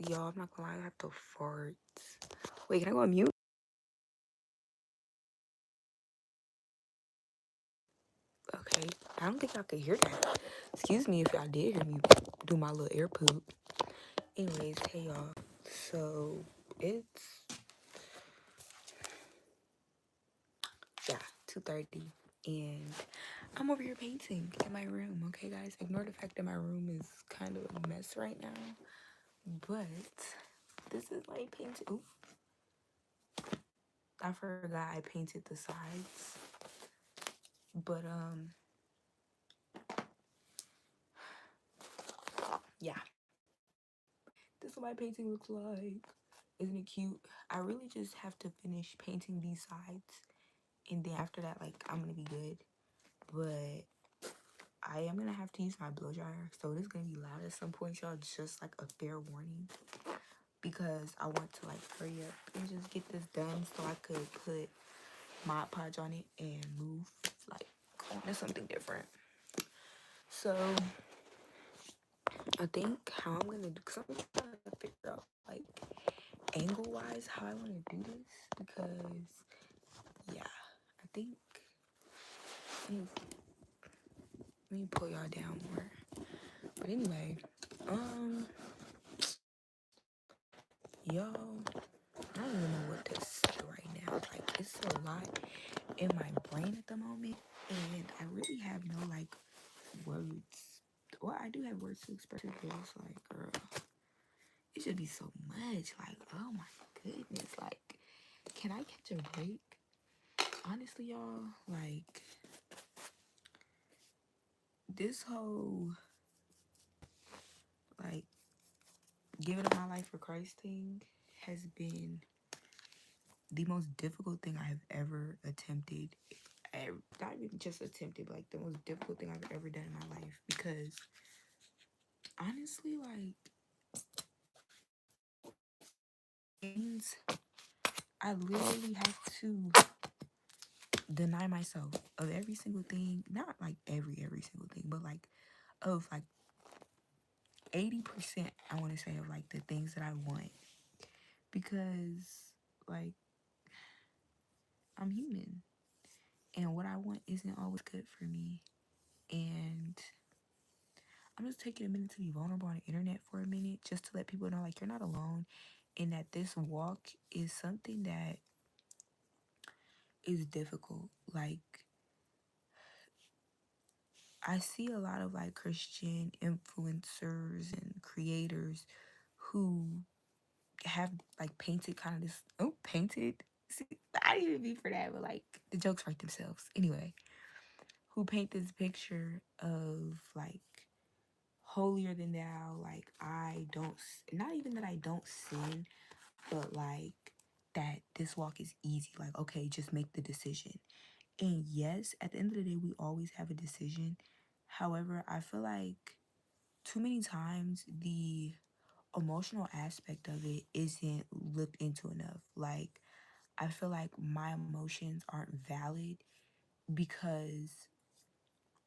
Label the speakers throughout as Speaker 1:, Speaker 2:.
Speaker 1: Y'all, I'm not gonna lie, I have to fart. Wait, can I go on mute? Okay. I don't think y'all could hear that. Excuse me if y'all did hear me do my little air poop. Anyways, hey y'all. So it's yeah, 2:30 and I'm over here painting in my room, okay guys? Ignore the fact that my room is kind of a mess right now. But this is my painting. Ooh, I forgot I painted the sides. But yeah. This is what my painting looks like. Isn't it cute? I really just have to finish painting these sides. And then after that, like, I'm gonna be good. But I am gonna have to use my blow dryer. So it is gonna be loud at some point, y'all. Just like a fair warning. Because I want to, like, hurry up and just get this done so I could put Mod Podge on it and move, like, on to something different. So I think how I'm gonna do, because I'm trying to figure out, like, angle wise how I want to do this, because yeah, I think let me, let me pull y'all down more. But anyway, y'all, I don't even know what to say right now. Like, it's a lot in my brain at the moment, and I really have no, like, words. Well, I do have words to express it, but it's like, girl, it should be so much. Like, oh my goodness. Like, can I catch a break? Honestly, y'all, like, this whole, like, giving up my life for Christ thing has been the most difficult thing I have ever attempted. Not even just attempted, but like the most difficult thing I've ever done in my life. Because honestly, like, things I literally have to deny myself of every single thing. Not like every single thing, but like of like 80%, I want to say, of like the things that I want. Because like I'm human. And what I want isn't always good for me. And I'm just taking a minute to be vulnerable on the internet for a minute, just to let people know, like, you're not alone, and that this walk is something that is difficult. Like, I see a lot of like Christian influencers and creators who have like painted kind of this, oh, painted. See, I didn't even be for that, but like the jokes write themselves. Anyway, who paint this picture of like holier than thou, like I don't, not even that I don't sin, but like that this walk is easy, like okay, just make the decision. And yes, at the end of the day, we always have a decision. However, I feel like too many times the emotional aspect of it isn't looked into enough. Like, I feel like my emotions aren't valid because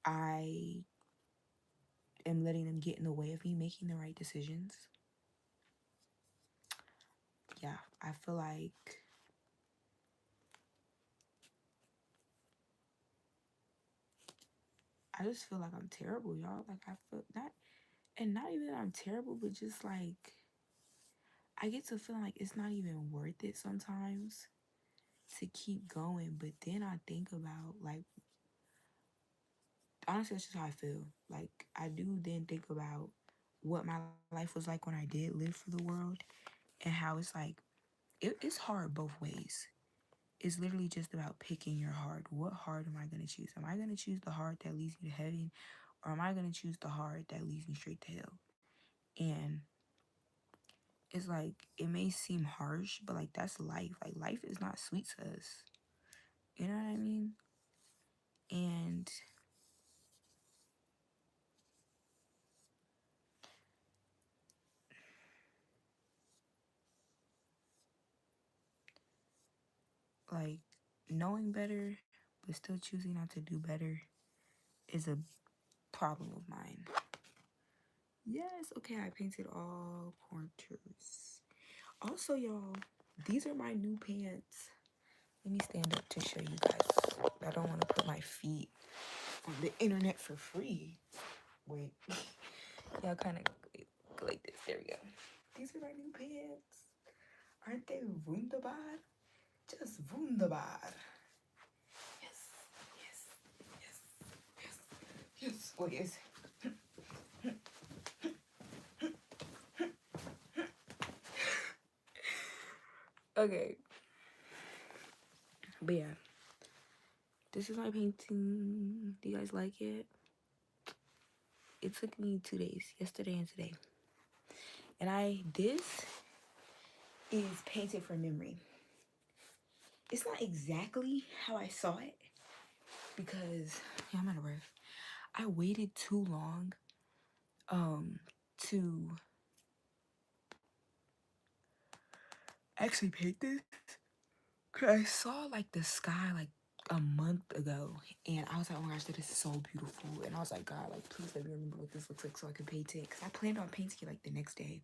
Speaker 1: I am letting them get in the way of me making the right decisions. Yeah, I feel like I just feel like I'm terrible, y'all. Like, I feel not, and not even that I'm terrible, but just like I get to feeling like it's not even worth it sometimes to keep going. But then I think about, like, honestly, that's just how I feel. Like, I do then think about what my life was like when I did live for the world, and how it's like it's hard both ways. It's literally just about picking your heart. What heart am I going to choose? Am I going to choose the heart that leads me to heaven, or am I going to choose the heart that leads me straight to hell? And it's like, it may seem harsh, but like that's life. Like, life is not sweet to us. You know what I mean? And like, knowing better but still choosing not to do better is a problem of mine. Yes, okay, I painted all corners. Also, y'all, these are my new pants. Let me stand up to show you guys. I don't want to put my feet on the internet for free. Wait. Y'all kind of go like this. There we go. These are my new pants. Aren't they wunderbar? Just wunderbar. Yes, yes, yes, yes, yes. Oh, yes. Okay. But yeah. This is my painting. Do you guys like it? It took me 2 days, yesterday and today. And this is painted from memory. It's not exactly how I saw it because, yeah, I'm out of breath. I waited too long to actually paint this. Cause I saw like the sky like a month ago and I was like, oh my gosh, that is so beautiful. And I was like, God, like please let me remember what this looks like so I can paint it. Cause I planned on painting it like the next day.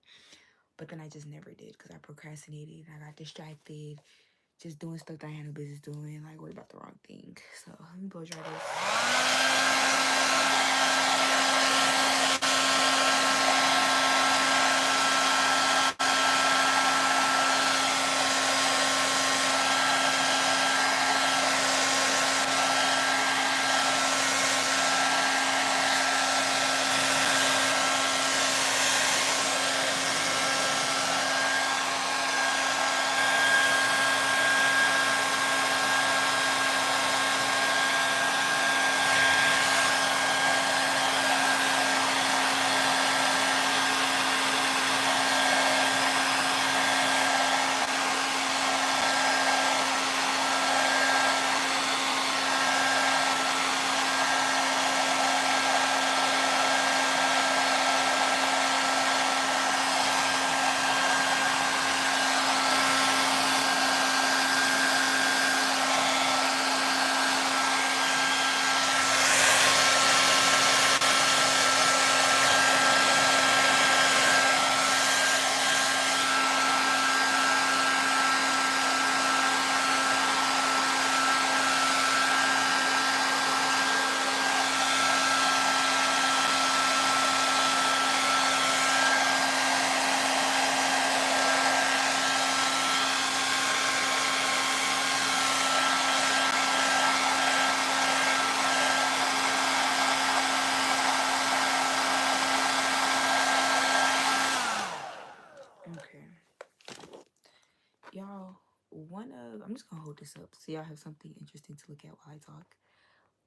Speaker 1: But then I just never did because I procrastinated. I got distracted, just doing stuff that I had no business doing. Like, what about the wrong thing? So let me blow dry Okay. Y'all, I'm just gonna hold this up so y'all have something interesting to look at while I talk.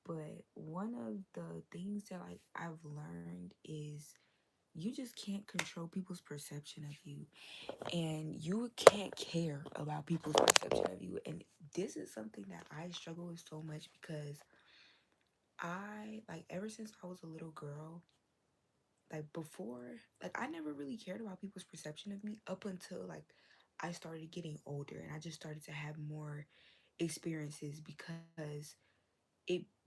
Speaker 1: But one of the things that like I've learned is you just can't control people's perception of you. And you can't care about people's perception of you. And this is something that I struggle with so much because ever since I was a little girl, like before, like I never really cared about people's perception of me up until like I started getting older and I just started to have more experiences because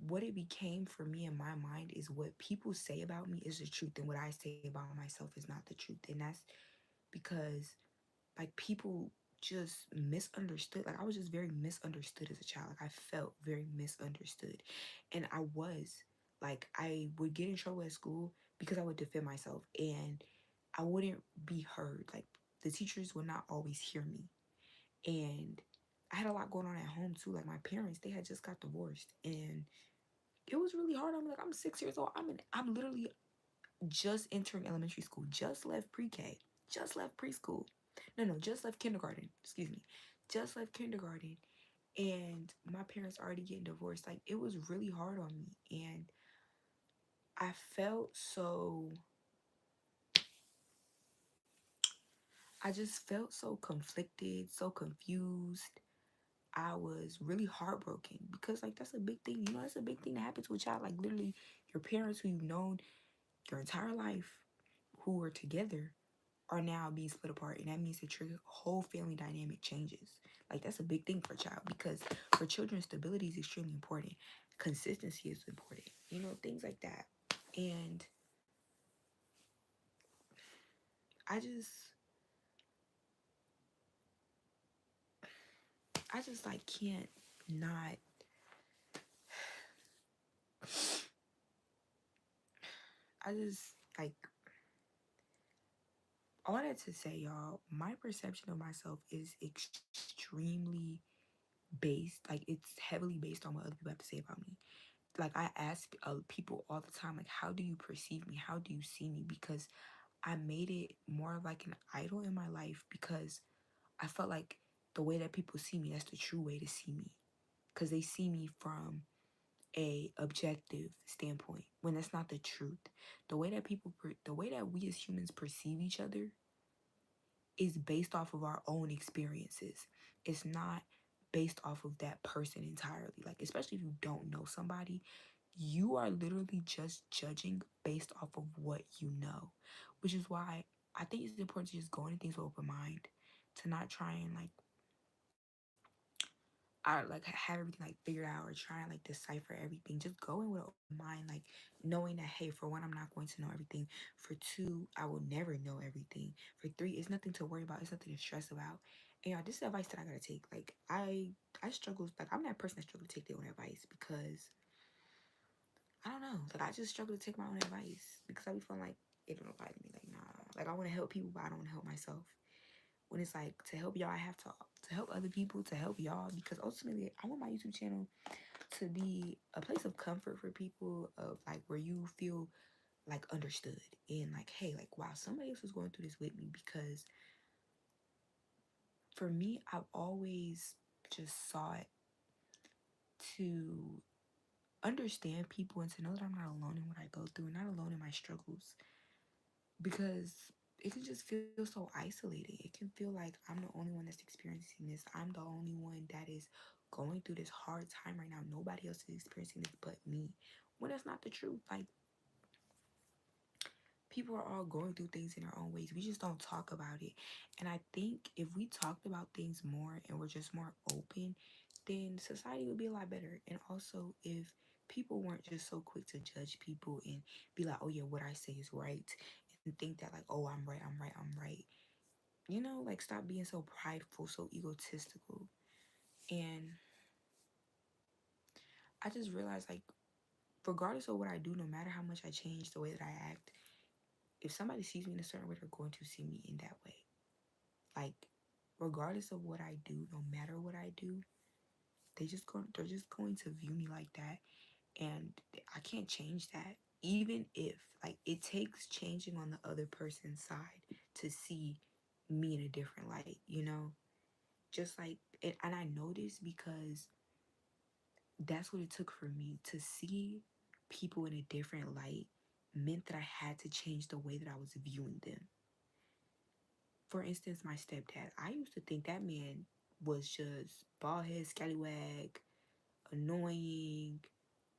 Speaker 1: what it became for me in my mind is what people say about me is the truth and what I say about myself is not the truth. And that's because like people just misunderstood. Like I was just very misunderstood as a child. Like I felt very misunderstood. And I would get in trouble at school because I would defend myself and I wouldn't be heard. Like the teachers would not always hear me. And I had a lot going on at home too. Like my parents, they had just got divorced and it was really hard on me. Like I'm 6 years old. I'm literally just entering elementary school, just left pre-K, just left preschool. No, just left kindergarten. Excuse me. Just left kindergarten. And my parents already getting divorced. Like it was really hard on me. And I felt so I just felt so conflicted, so confused. I was really heartbroken because like that's a big thing. You know, that's a big thing that happens to a child. Like literally your parents who you've known your entire life who were together are now being split apart, and that means that your whole family dynamic changes. Like that's a big thing for a child because for children stability is extremely important, consistency is important, you know, things like that. And I just I just like can't not. I just like all that to say, y'all. My perception of myself is extremely based. Like it's heavily based on what other people have to say about me. Like I ask people all the time, like, how do you perceive me? How do you see me? Because I made it more of like an idol in my life because I felt like the way that people see me, that's the true way to see me. Because they see me from a objective standpoint when that's not the truth. The way that the way that we as humans perceive each other is based off of our own experiences. It's not based off of that person entirely. Like, especially if you don't know somebody, you are literally just judging based off of what you know, which is why I think it's important to just go into things with open mind, to not try and like I like have everything like figured out or try and like decipher everything. Just go in with an open mind, like knowing that hey, for one, I'm not going to know everything. For two, I will never know everything. For three, it's nothing to worry about. It's nothing to stress about. And y'all, this is advice that I gotta take. Like I struggle. Like I'm that person that struggle to take their own advice because I don't know. Like I just struggle to take my own advice because I be feeling like it don't apply to me. Like nah. Like I want to help people, but I don't want to help myself. When it's like to help y'all, I have to help other people to help y'all because ultimately I want my YouTube channel to be a place of comfort for people of like where you feel like understood and like hey like wow somebody else was going through this with me because for me I've always just sought to understand people and to know that I'm not alone in what I go through and not alone in my struggles because it can just feel so isolated. It can feel like I'm the only one that's experiencing this. I'm the only one that is going through this hard time right now. Nobody else is experiencing this but me. When that's not the truth. Like people are all going through things in their own ways. We just don't talk about it. And I think if we talked about things more and we're just more open, then society would be a lot better. And also if people weren't just so quick to judge people and be like, oh yeah, what I say is right and think that like, oh, I'm right, I'm right, I'm right. You know, like stop being so prideful, so egotistical. And I just realized like regardless of what I do, no matter how much I change the way that I act, if somebody sees me in a certain way, they're going to see me in that way. Like regardless of what I do, no matter what I do, they're just going to view me like that. And I can't change that. Even if like it takes changing on the other person's side to see me in a different light, you know? Just like it, and I know this because that's what it took for me to see people in a different light meant that I had to change the way that I was viewing them. For instance, my stepdad, I used to think that man was just bald head, scallywag, annoying.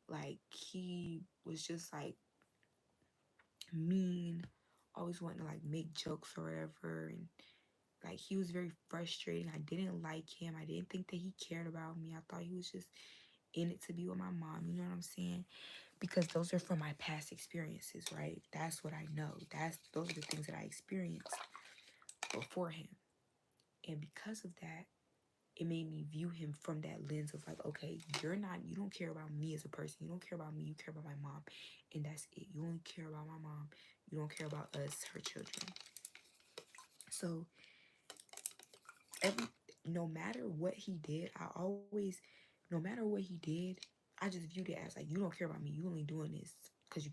Speaker 1: Like he was just like mean, always wanting to like make jokes or whatever. And like he was very frustrating. I didn't like him. I didn't think that he cared about me. I thought he was just in it to be with my mom. You know what I'm saying? Because those are from my past experiences, right? That's what I know. Those are the things that I experienced before him. And because of that, it made me view him from that lens of like, okay, you don't care about me as a person. You don't care about me. You care about my mom. And that's it. You only care about my mom. You don't care about us, her children. So every, no matter what he did, no matter what he did, I just viewed it as like, you don't care about me. You only doing this because you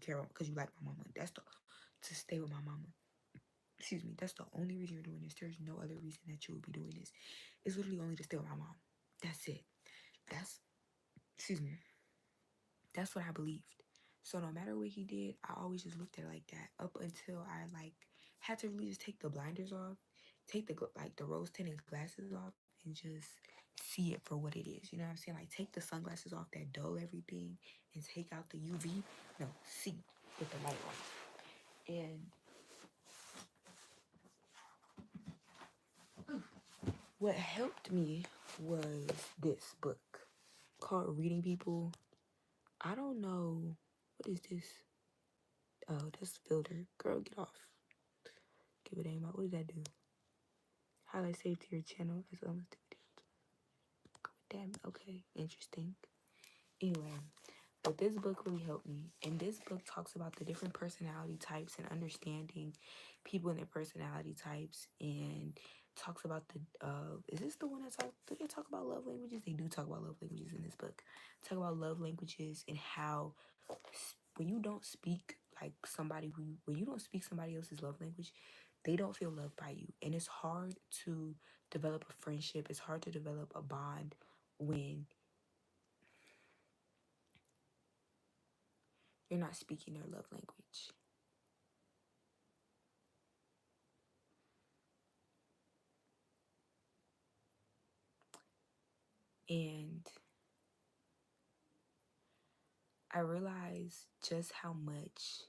Speaker 1: like my mama. To stay with my mama. Excuse me. That's the only reason you're doing this. There's no other reason that you would be doing this. It's literally only to stay with my mom. That's it. That's, excuse me. That's what I believed. So no matter what he did, I always just looked at it like that up until I like had to really just take the blinders off, take the like the rose tinted glasses off, and just see it for what it is. You know what I'm saying? Like take the sunglasses off that dull everything and take out the UV. No, see with the light on. And what helped me was this book called Reading People. I don't know what is this. Oh, that's the filter. Girl, get off. Give a damn about what does that do? Highlight save to your channel as unlisted videos. Damn, okay, interesting. Anyway, but this book really helped me. And this book talks about the different personality types and understanding people and their personality types, and talks about the is this the one that talk do they talk about love languages? They do talk about love languages in this book. Talk about love languages and how when you don't speak like somebody who when you don't speak somebody else's love language, they don't feel loved by you. And it's hard to develop a friendship. It's hard to develop a bond when you're not speaking their love language. And I realized just how much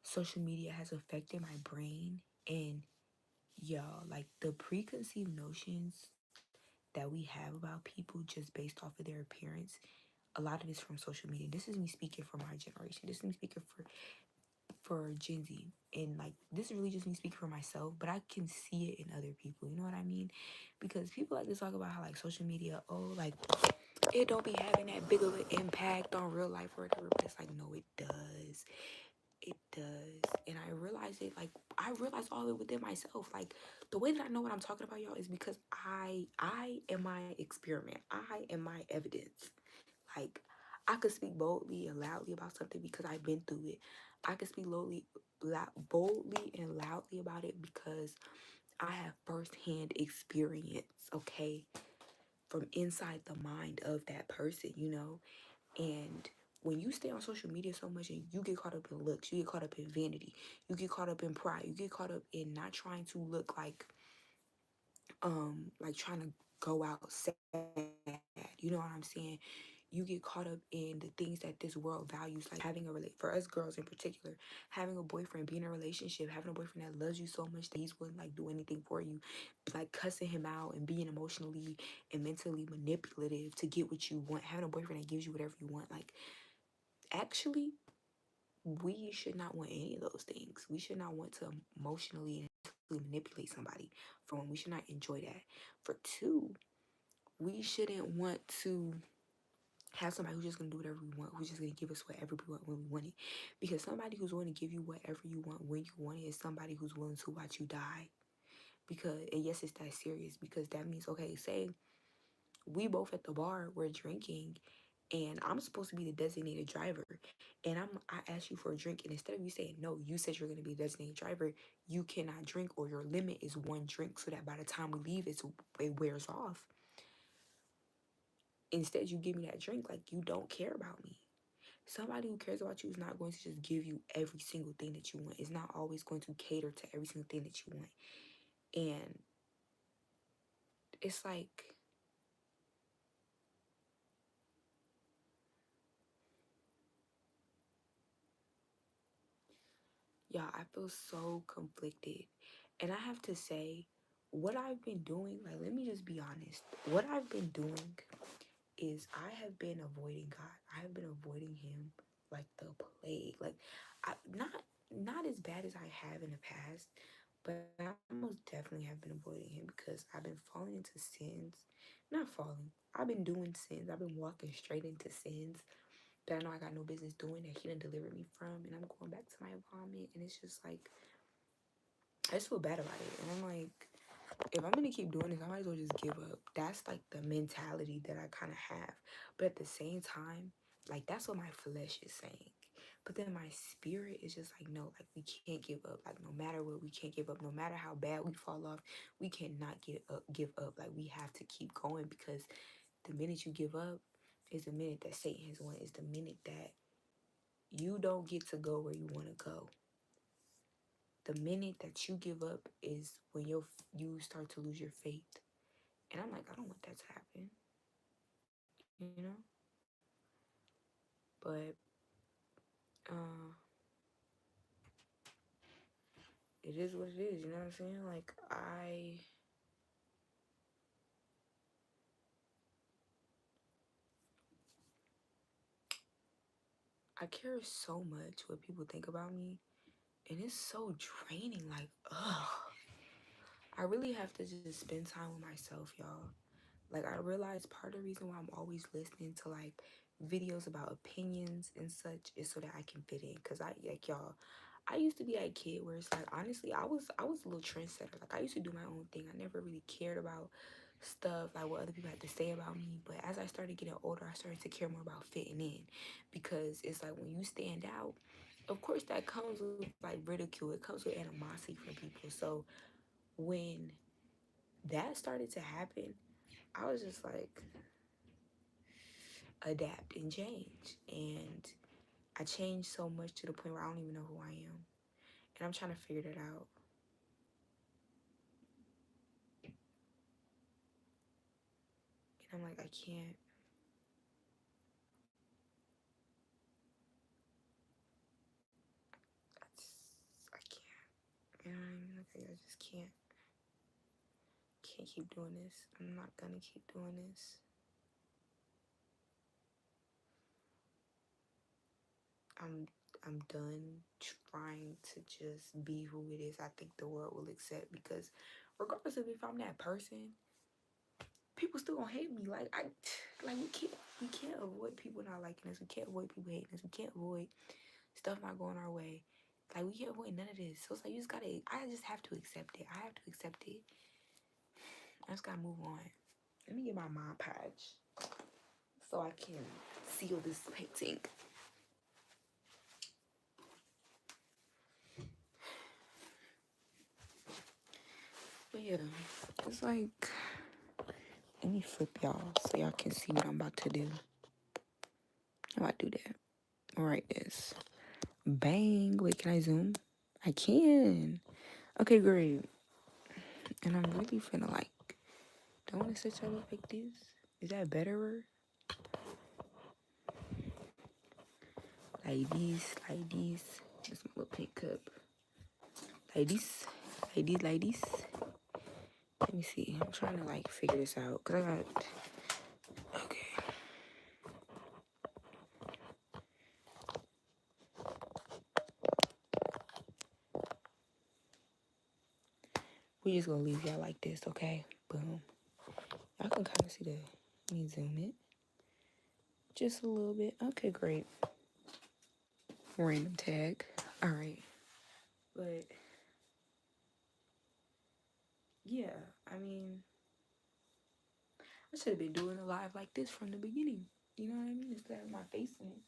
Speaker 1: social media has affected my brain. And y'all, like the preconceived notions that we have about people just based off of their appearance, a lot of this from social media. This is me speaking for my generation. This is me speaking for Gen Z. And like this is really just me speaking for myself, but I can see it in other people. You know what I mean? Because people like to talk about how like social media, oh, like it don't be having that big of an impact on real life or whatever. But it's like, no, it does. It does. And I realized all of it within myself. Like the way that I know what I'm talking about, y'all, is because I am my experiment. I am my evidence. Like I could speak boldly and loudly about something because I've been through it. I could speak boldly and loudly about it because I have firsthand experience, okay, from inside the mind of that person, you know? And when you stay on social media so much and you get caught up in looks, you get caught up in vanity, you get caught up in pride, you get caught up in not trying to look like trying to go out sad, you know what I'm saying? You get caught up in the things that this world values, like having for us girls in particular, having a boyfriend, being in a relationship, having a boyfriend that loves you so much that he's willing like do anything for you, like cussing him out and being emotionally and mentally manipulative to get what you want, having a boyfriend that gives you whatever you want. Like actually, we should not want any of those things. We should not want to emotionally and mentally manipulate somebody. For one, we should not enjoy that. For two, we shouldn't want to have somebody who's just gonna do whatever we want, who's just gonna give us whatever we want when we want it. Because somebody who's willing to give you whatever you want when you want it is somebody who's willing to watch you die. Because and yes, it's that serious because that means okay, say we both at the bar, we're drinking, and I'm supposed to be the designated driver, and I ask you for a drink, and instead of you saying no, you said you're gonna be a designated driver, you cannot drink, or your limit is one drink, so that by the time we leave, it wears off. Instead, you give me that drink like you don't care about me. Somebody who cares about you is not going to just give you every single thing that you want. It's not always going to cater to every single thing that you want. And it's like, yeah, I feel so conflicted. And I have to say, what I've been doing, like, let me just be honest. What I've been doing is I have been avoiding God. I have been avoiding Him like the plague. Like, not as bad as I have in the past, but I most definitely have been avoiding Him because I've been falling into sins. Not falling. I've been doing sins. I've been walking straight into sins that I know I got no business doing that He didn't deliver me from, and I'm going back to my vomit, and it's just like I just feel bad about it, and I'm like, if I'm gonna keep doing this, I might as well just give up. That's like the mentality that I kind of have. But at the same time, like that's what my flesh is saying. But then my spirit is just like, no, like we can't give up. Like no matter what, we can't give up. No matter how bad we fall off, we cannot give up. Like we have to keep going because the minute you give up is the minute that Satan has won. Is the minute that you don't get to go where you want to go. The minute that you give up is when you start to lose your faith. And I'm like, I don't want that to happen, you know? But it is what it is, you know what I'm saying? Like I care so much what people think about me, and it's so draining. Like, ugh. I really have to just spend time with myself, y'all. Like, I realized part of the reason why I'm always listening to like videos about opinions and such is so that I can fit in. Cause I like y'all, I used to be a kid where it's like honestly I was a little trendsetter. Like I used to do my own thing. I never really cared about stuff like what other people had to say about me. But as I started getting older, I started to care more about fitting in, because it's like when you stand out, of course that comes with like ridicule. It comes with animosity from people. So when that started to happen, I was just like adapt and change. And I changed so much to the point where I don't even know who I am. And I'm trying to figure that out. And I'm like, I can't. I can't. You know what I mean? Like, I just can't. Can't keep doing this. I'm not gonna keep doing this. I'm I'm done trying to just be who it is I think the world will accept, because regardless of if I'm that person, people still gonna hate me. Like I like we can't avoid people not liking us. We can't avoid people hating us. We can't avoid stuff not going our way. Like we can't avoid none of this. So it's like you just gotta I just have to accept it. I have to accept it. I just gotta move on. Let me get my Mod Podge so I can seal this painting. But yeah, it's like, let me flip y'all so y'all can see what I'm about to do. How about do that? Alright, this. Bang. Wait, can I zoom? I can. Okay, great. And I'm really finna like, don't want to set y'all up like this. Is that better? Like these. That's my little pink cup. Like this. Like this. Let me see. I'm trying to like figure this out. Cause I got, okay. We just gonna leave y'all like this, okay? Boom. Y'all can kind of see the, let me zoom it. Just a little bit. Okay, great. Random tag. All right. But yeah, I mean, I should have been doing a live like this from the beginning. You know what I mean? Instead of my face in it.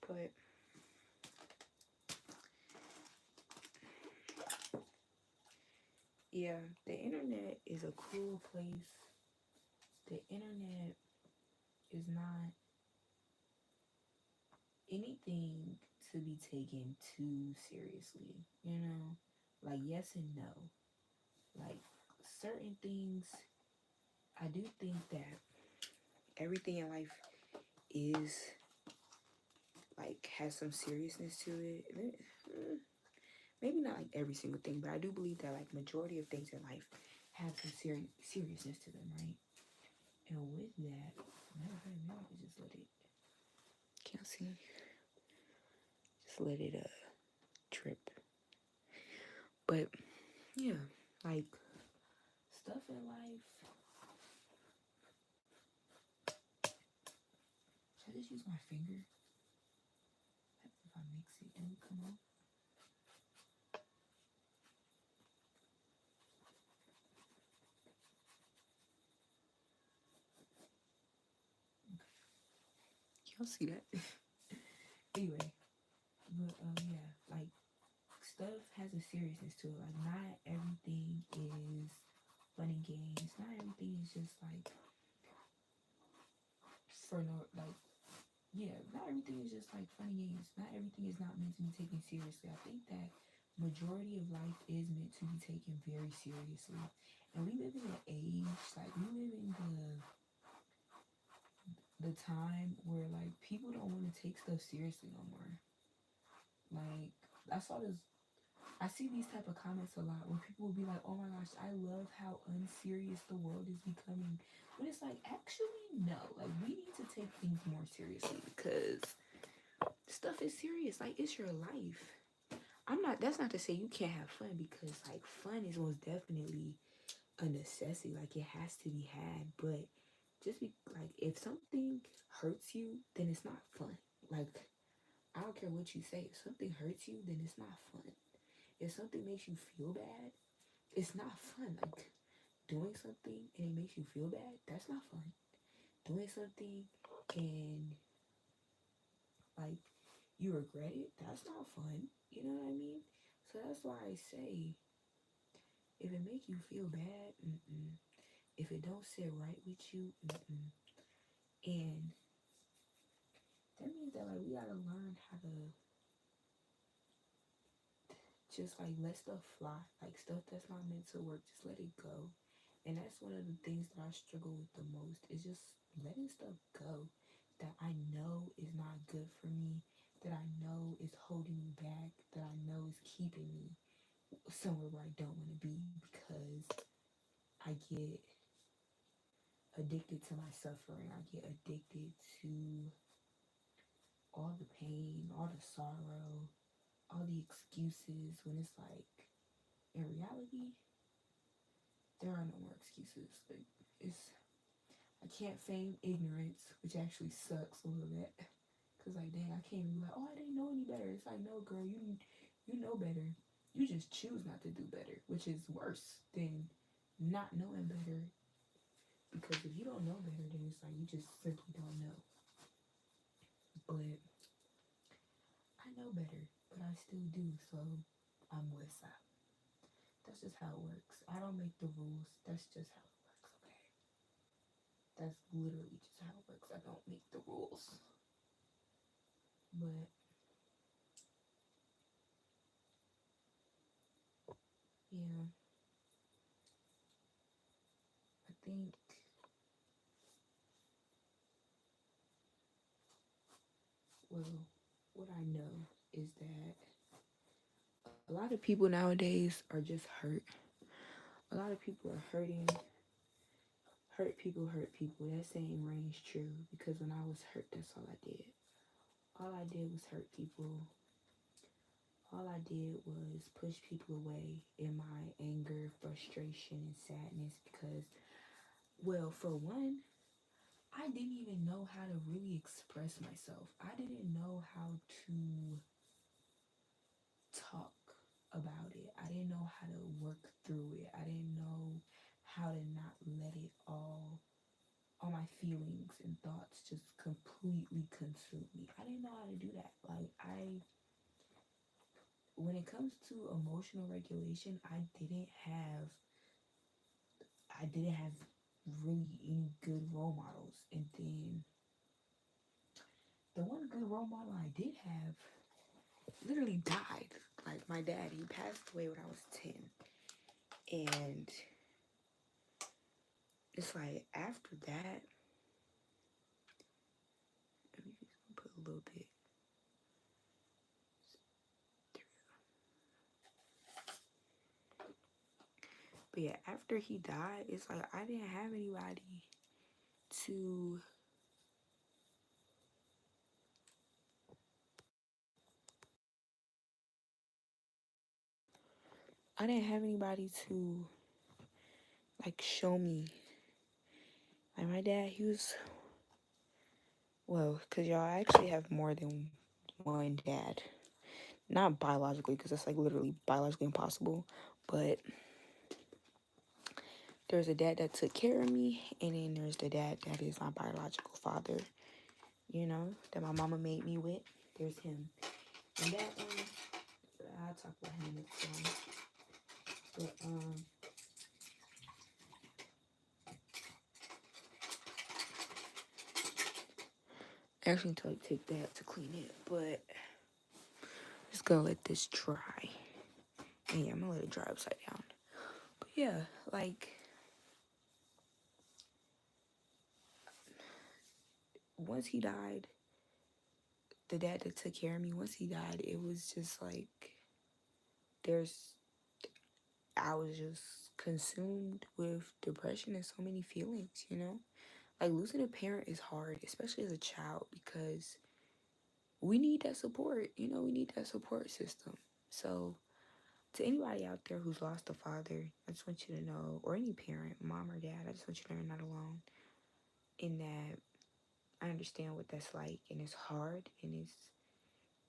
Speaker 1: But yeah, the internet is a cool place. The internet is not anything to be taken too seriously. You know, like yes and no. Like certain things, I do think that everything in life is like has some seriousness to it. Maybe not like every single thing, but I do believe that like majority of things in life have some seriousness to them, right? And with that, matter of fact, maybe I could just let it, can't see, just let it trip. But yeah, like stuff in life. Should I just use my finger? If I mix it, it will come out. Y'all see that? Anyway, but yeah, like stuff has a seriousness to it. Like not everything is fun and games. Not everything is just like for no like yeah, not everything is just like fun and games. Not everything is not meant to be taken seriously. I think that majority of life is meant to be taken very seriously. And we live in an age, like we live in the time where like people don't want to take stuff seriously no more. Like I saw this I see these type of comments a lot where people will be like, oh my gosh, I love how unserious the world is becoming. But it's like, actually, no. Like, we need to take things more seriously, because stuff is serious. Like, it's your life. That's not to say you can't have fun, because, like, fun is most definitely a a necessity, like it has to be had. But just be like, if something hurts you, then it's not fun. Like, I don't care what you say. If something hurts you, then it's not fun. If something makes you feel bad, it's not fun. Like, doing something and it makes you feel bad, that's not fun. Doing something and like you regret it, that's not fun. You know what I mean? So that's why I say, if it make you feel bad, if it don't sit right with you, and that means that like we gotta learn how to just like let stuff fly, like stuff that's not meant to work, just let it go. And that's one of the things that I struggle with the most, is just letting stuff go that I know is not good for me, that I know is holding me back, that I know is keeping me somewhere where I don't want to be, because I get addicted to my suffering. I get addicted to all the pain, all the sorrow, all the excuses, when it's like, in reality, there are no more excuses. Like, it's, I can't feign ignorance, which actually sucks a little bit. Cause like, dang, I can't be like, oh, I didn't know any better. It's like, no, girl, you know better. You just choose not to do better, which is worse than not knowing better. Because if you don't know better, then it's like you just simply don't know. But I know better, but I still do. So I'm with that. That's just how it works. I don't make the rules. That's just how it works. Okay. That's literally just how it works. I don't make the rules. But yeah, I think, well, what I know is that a lot of people nowadays are just hurt. A lot of people are hurting. Hurt people hurt people. That saying rings true, because when I was hurt, that's all I did. All I did was hurt people. All I did was push people away in my anger, frustration, and sadness, because, well, for one, I didn't even know how to really express myself. I didn't know how to talk about it. I didn't know how to work through it. I didn't know how to not let it all my feelings and thoughts just completely consume me. I didn't know how to do that. Like, when it comes to emotional regulation, I didn't have really any good role models. And then the one good role model I did have literally died. Like, my dad, he passed away when I was 10. And it's like, after that, let me just put a little bit. But yeah, after he died, it's like I didn't have anybody to I didn't have anybody to like show me. Like, my dad, he was, well, cause y'all, I actually have more than one dad. Not biologically, because that's like literally biologically impossible. But there's a dad that took care of me, and then there's the dad that is my biological father, that my mama made me with. There's him. And that I'll talk about him next time. But I actually need to like take that to clean it, but just gonna let this dry. And yeah, I'm gonna let it dry upside down. But yeah, like, once he died, the dad that took care of me, once he died, it was just like, there's I was just consumed with depression and so many feelings. Like, losing a parent is hard, especially as a child, because we need that support, we need that support system. So To anybody out there who's lost a father, I just want you to know, or any parent, mom or dad, I just want you to know you're not alone. In that, I understand what that's like, and it's hard, and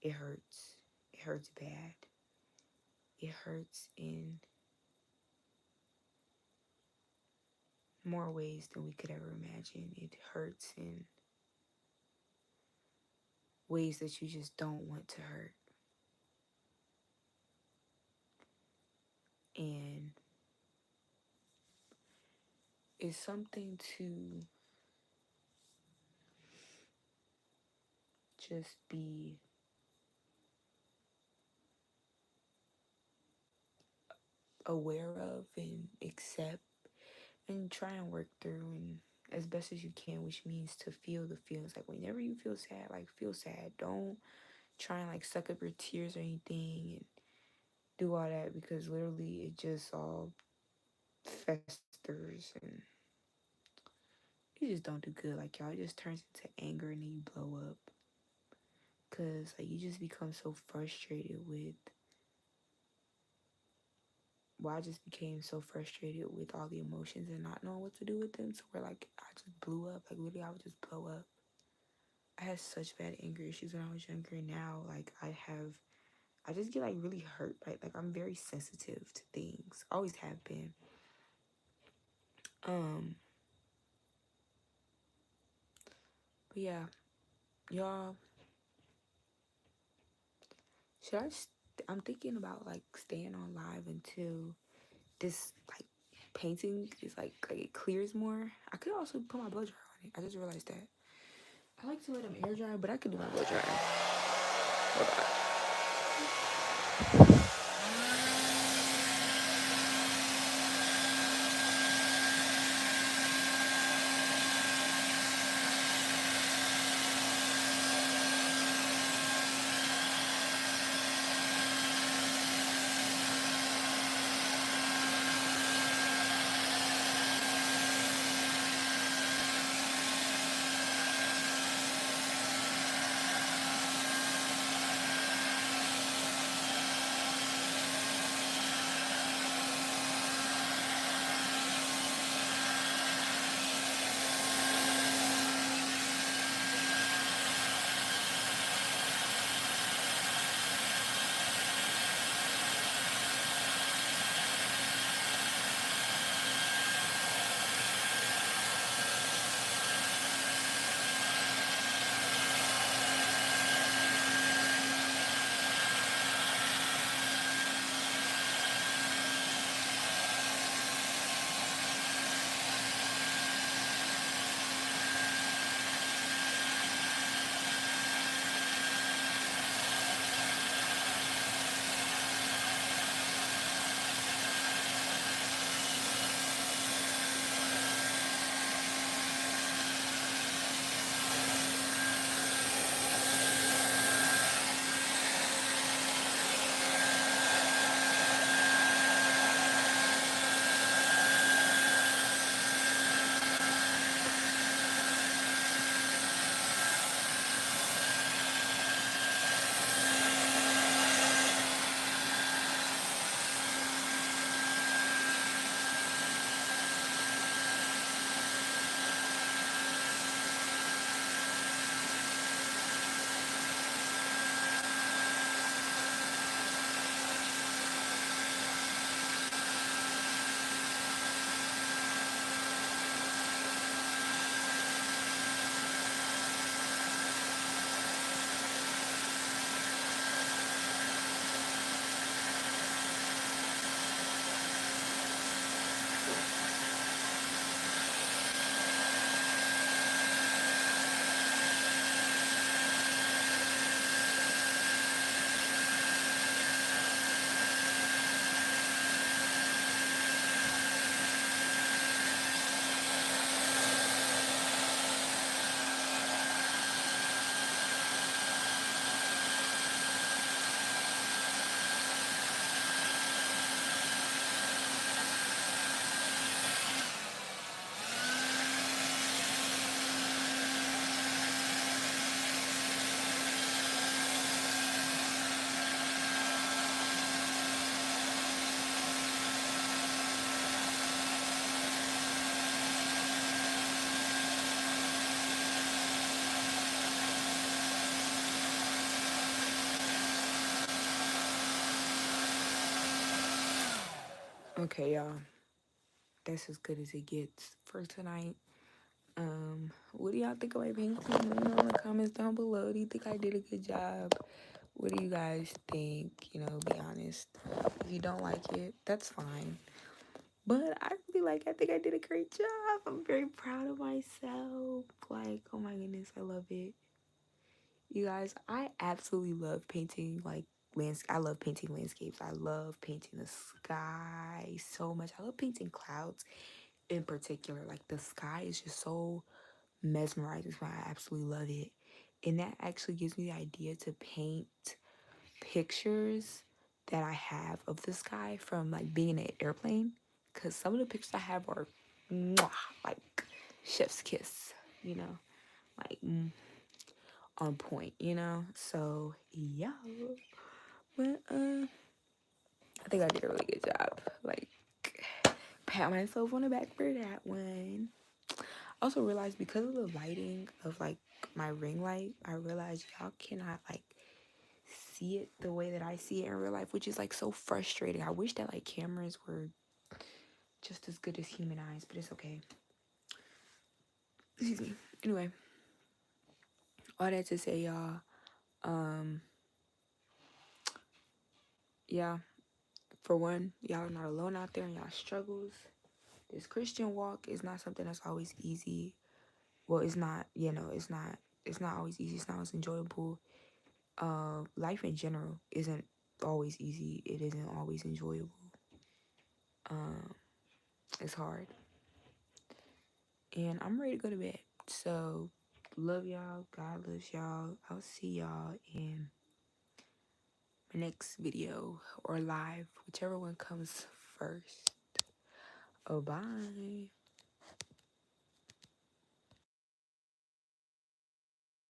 Speaker 1: it hurts. It hurts bad. It hurts in more ways than we could ever imagine. It hurts in ways that you just don't want to hurt. And it's something to just be aware of and accept and try and work through and as best as you can, which means to feel the feelings. Like whenever you feel sad, like feel sad. Don't try and like suck up your tears or anything and do all that, because literally it just all festers and you just don't do good. Like y'all, it just turns into anger and then you blow up. Cause like you just become so frustrated with, well, I just became so frustrated with all the emotions and not knowing what to do with them. So where like I just blew up. Like literally I would just blow up. I had such bad anger issues when I was younger, and now like I just get like really hurt by like I'm very sensitive to things. Always have been. Um but yeah, y'all, should I I'm thinking about like staying on live until this like painting is like it clears more. I could also put my blow dryer on it. I just realized that. I like to let them air dry, but I could do my blow dryer. Hold on. Okay, y'all. That's as good as it gets for tonight. What do y'all think of my painting? Let me know in the comments down below. Do you think I did a good job? What do you guys think? You know, be honest. If you don't like it, that's fine. But I think I did a great job. I'm very proud of myself. Like, oh my goodness, I love it. You guys, I absolutely love painting I love painting landscapes. I love painting the sky so much. I love painting clouds in particular. Like the sky is just so mesmerizing. Why I absolutely love it. And that actually gives me the idea to paint pictures that I have of the sky from like being in an airplane. Cause some of the pictures I have are mwah, like chef's kiss, you know, like on point, you know. So yeah, but I think I did a really good job. Like, pat myself on the back for that one. I also realized because of the lighting of like my ring light, I realized y'all cannot like see it the way that I see it in real life, which is like so frustrating. I wish that like cameras were just as good as human eyes, but it's okay. Excuse me. Anyway, all that to say, y'all, um, yeah, for one, y'all are not alone out there in y'all struggles. This Christian walk is not something that's always easy. Well, it's not, it's not always easy. It's not always enjoyable. Life in general isn't always easy. It isn't always enjoyable. Um, it's hard. And I'm ready to go to bed. So, love y'all. God loves y'all. I'll see y'all in my next video or live, whichever one comes first. Oh, bye.